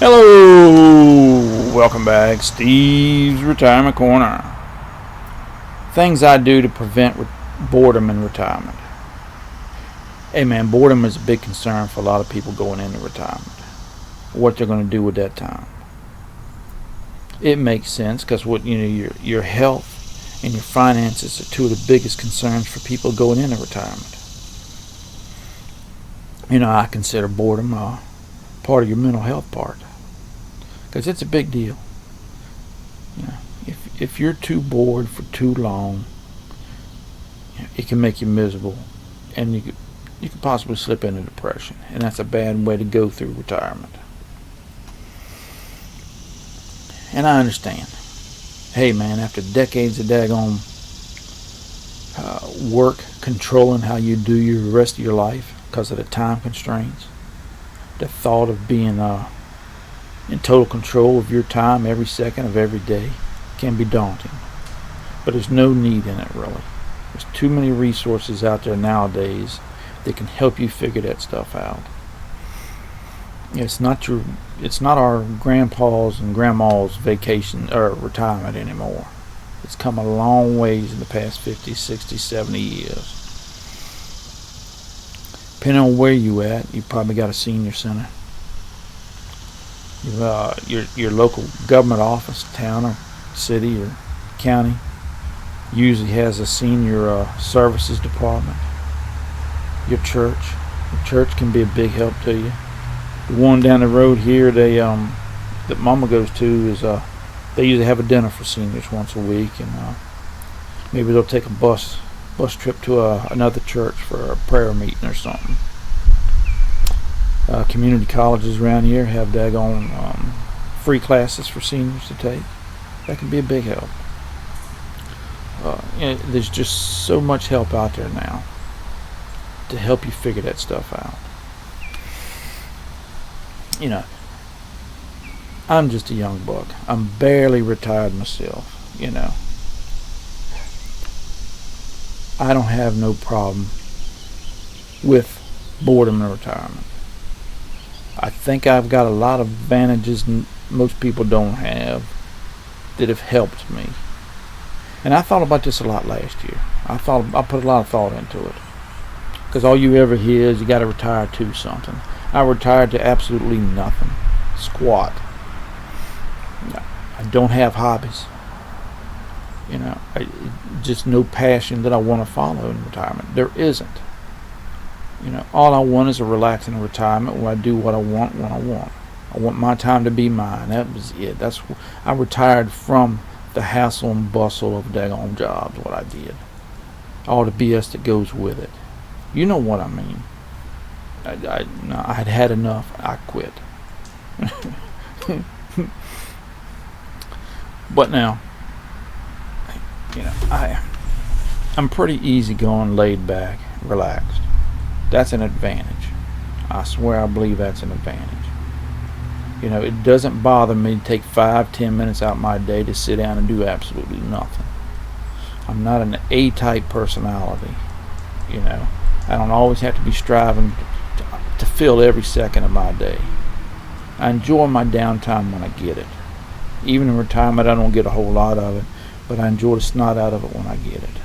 Hello, welcome back. Steve's Retirement Corner. Things I do to prevent boredom in retirement. Hey man, boredom is a big concern for a lot of people going into retirement. What they're going to do with that time. It makes sense because your health and your finances are two of the biggest concerns for people going into retirement. I consider boredom part of your mental health part. Because it's a big deal. If you're too bored for too long, it can make you miserable, and you could possibly slip into depression, and that's a bad way to go through retirement. And I understand. Hey man, after decades of daggone work controlling how you do your rest of your life because of the time constraints, the thought of being in total control of your time every second of every day can be daunting. But there's no need in it, really. There's too many resources out there nowadays that can help you figure that stuff out. It's not our grandpa's and grandma's vacation or retirement anymore. It's come a long ways in the past 50, 60, 70 years. Depending on where you at, you probably got a senior center. Your local government office, town or city or county, usually has a senior services department. Your church can be a big help to you. The one down the road here, that Mama goes to is they usually have a dinner for seniors once a week, and maybe they'll take a bus trip to another church for a prayer meeting or something. Community colleges around here have daggone free classes for seniors to take. That can be a big help. There's just so much help out there now to help you figure that stuff out. I'm just a young buck. I'm barely retired myself. I don't have no problem with boredom in retirement. I think I've got a lot of advantages most people don't have that have helped me. And I thought about this a lot last year. I put a lot of thought into it. Because all you ever hear is you got to retire to something. I retired to absolutely nothing. Squat. I don't have hobbies. Just no passion that I want to follow in retirement. There isn't. All I want is a relaxing retirement where I do what I want when I want. I want my time to be mine. That was it. I retired from the hassle and bustle of daggone jobs, what I did. All the BS that goes with it. You know what I mean. I had had enough. I quit. But now, I'm pretty easygoing, laid back, relaxed. That's an advantage. I swear I believe that's an advantage. It doesn't bother me to take 5-10 minutes out of my day to sit down and do absolutely nothing. I'm not an A-type personality. I don't always have to be striving to fill every second of my day. I enjoy my downtime when I get it. Even in retirement, I don't get a whole lot of it, but I enjoy the snot out of it when I get it.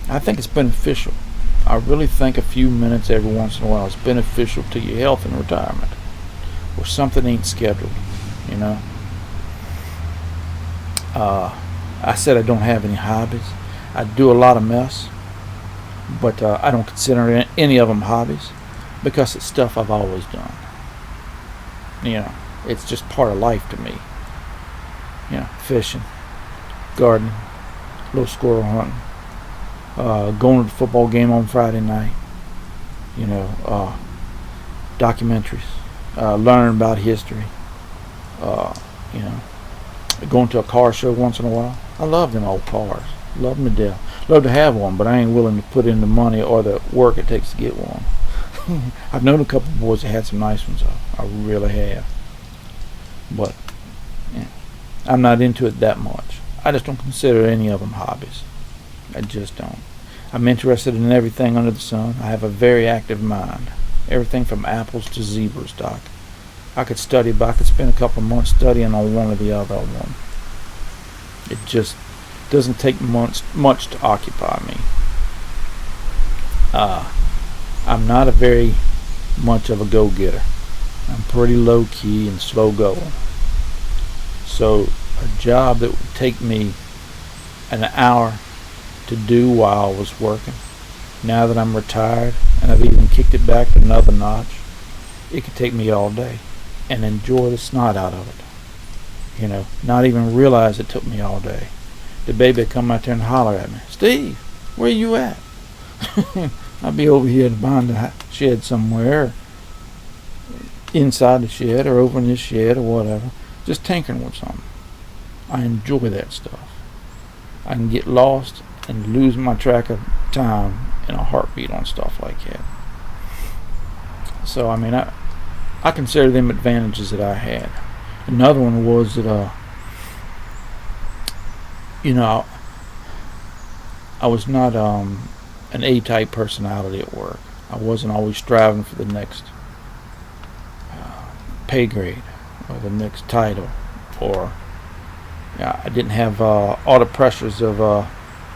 I think it's beneficial. I really think a few minutes every once in a while is beneficial to your health in retirement, where something ain't scheduled. I said I don't have any hobbies. I do a lot of mess, but I don't consider any of them hobbies because it's stuff I've always done. It's just part of life to me. Fishing, gardening, little squirrel hunting, going to the football game on Friday night, documentaries, learning about history, going to a car show once in a while. I love them old cars. Love them to death. Love to have one, but I ain't willing to put in the money or the work it takes to get one. I've known a couple of boys that had some nice ones, though. I really have. But I'm not into it that much. I just don't consider any of them hobbies. I just don't. I'm interested in everything under the sun. I have a very active mind. Everything from apples to zebras, Doc. I could study, but I could spend a couple of months studying on one or the other one. It just doesn't take much to occupy me. I'm not a very much of a go-getter. I'm pretty low-key and slow-going. So a job that would take me an hour to do while I was working, now that I'm retired and I've even kicked it back another notch, it could take me all day and enjoy the snot out of it. Not even realize it took me all day. The baby would come out there and holler at me, "Steve, where you at?" I'd be over here behind the shed somewhere, inside the shed or over in this shed or whatever, just tinkering with something. I enjoy that stuff. I can get lost and lose my track of time in a heartbeat on stuff like that. So I consider them advantages that I had. Another one was that I was not an A-type personality at work. I wasn't always striving for the next pay grade or the next title, or I didn't have all the pressures of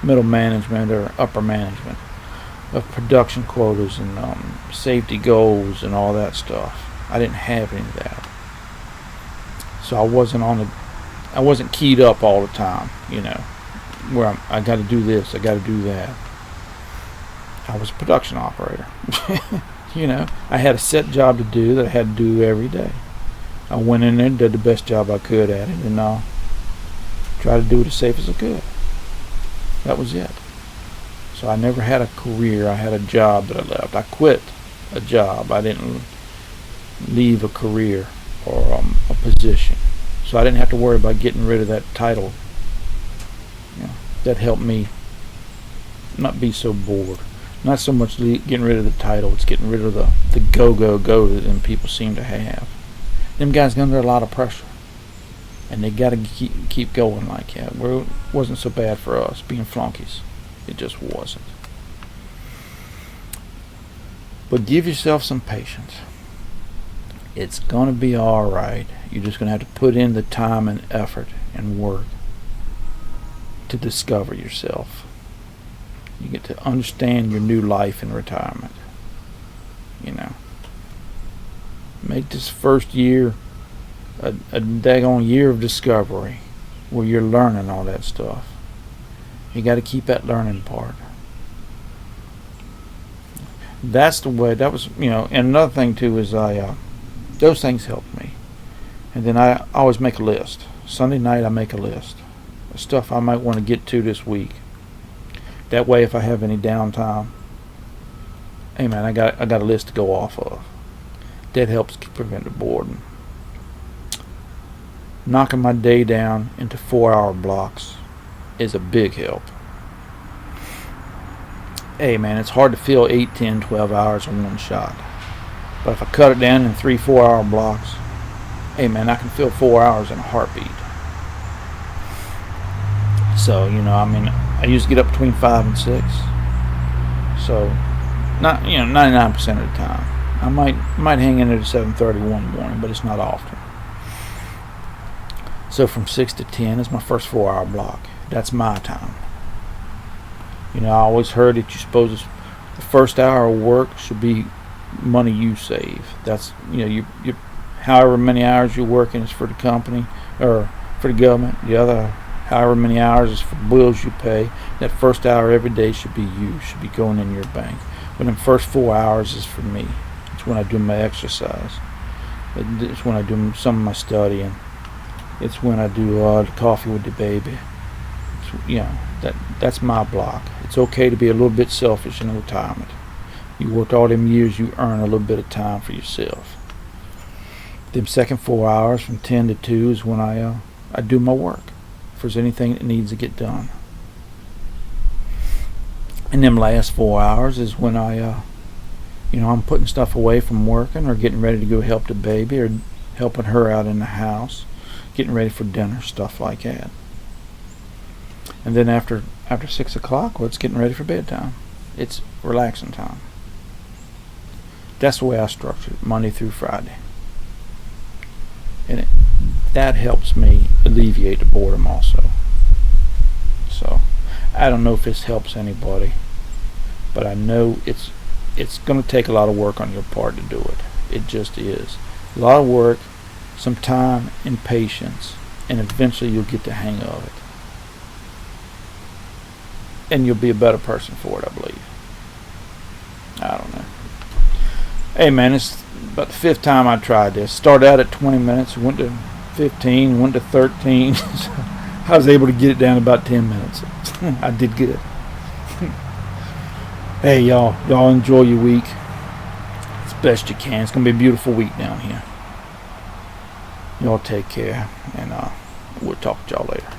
middle management or upper management, of production quotas and safety goals and all that stuff. I didn't have any of that. So I wasn't keyed up all the time, where I got to do this, I got to do that. I was a production operator. I had a set job to do that I had to do every day. I went in there and did the best job I could at it, and tried to do it as safe as I could. That was it. So I never had a career. I had a job that I left. I quit a job. I didn't leave a career or a position. So I didn't have to worry about getting rid of that title. That helped me not be so bored. Not so much getting rid of the title, it's getting rid of the go that them people seem to have. Them guys are under a lot of pressure, and they got to keep going like that. It wasn't so bad for us being flunkies. It just wasn't. But give yourself some patience. It's going to be all right. You're just going to have to put in the time and effort and work to discover yourself. You get to understand your new life in retirement. Make this first year a daggone year of discovery where you're learning all that stuff. You got to keep that learning part. That's the way. That was, and another thing too is those things helped me. And then I always make a list. Sunday night I make a list of stuff I might want to get to this week. That way, if I have any downtime, hey man, I got a list to go off of. That helps prevent the boredom. Knocking my day down into 4-hour blocks is a big help. Hey man, it's hard to fill 8, 10, 12 hours in one shot. But if I cut it down in 3, 4-hour blocks, hey man, I can fill 4 hours in a heartbeat. So, I used to get up between 5 and 6. So, not 99% of the time. I might hang in there to 7:30 one morning, but it's not often. So from 6 to 10 is my first 4-hour block. That's my time. I always heard that the first hour of work should be money you save. That's you however many hours you're working is for the company or for the government. The other however many hours is for bills you pay. That first hour every day should be going in your bank. But the first 4 hours is for me. It's when I do my exercise. It's when I do some of my studying. It's when I do the coffee with the baby. That's my block. It's okay to be a little bit selfish in retirement. You worked all them years, you earn a little bit of time for yourself. Them second 4 hours from 10 to 2 is when I do my work. If there's anything that needs to get done. And them last 4 hours is when I'm putting stuff away from working or getting ready to go help the baby or helping her out in the house, getting ready for dinner, stuff like that. And then after 6 o'clock, it's getting ready for bedtime. It's relaxing time. That's the way I structure it, Monday through Friday. that helps me alleviate the boredom also. So I don't know if this helps anybody, but I know it's going to take a lot of work on your part to do it. It just is a lot of work, some time and patience, and eventually you'll get the hang of it, and you'll be a better person for it, I believe. I don't know. Hey man, it's about the 5th time I tried this. Started out at 20 minutes, went to 15, went to 13. I was able to get it down to about 10 minutes. I did good. Hey y'all enjoy your week as best you can. It's gonna be a beautiful week down here. Y'all take care, and we'll talk to y'all later.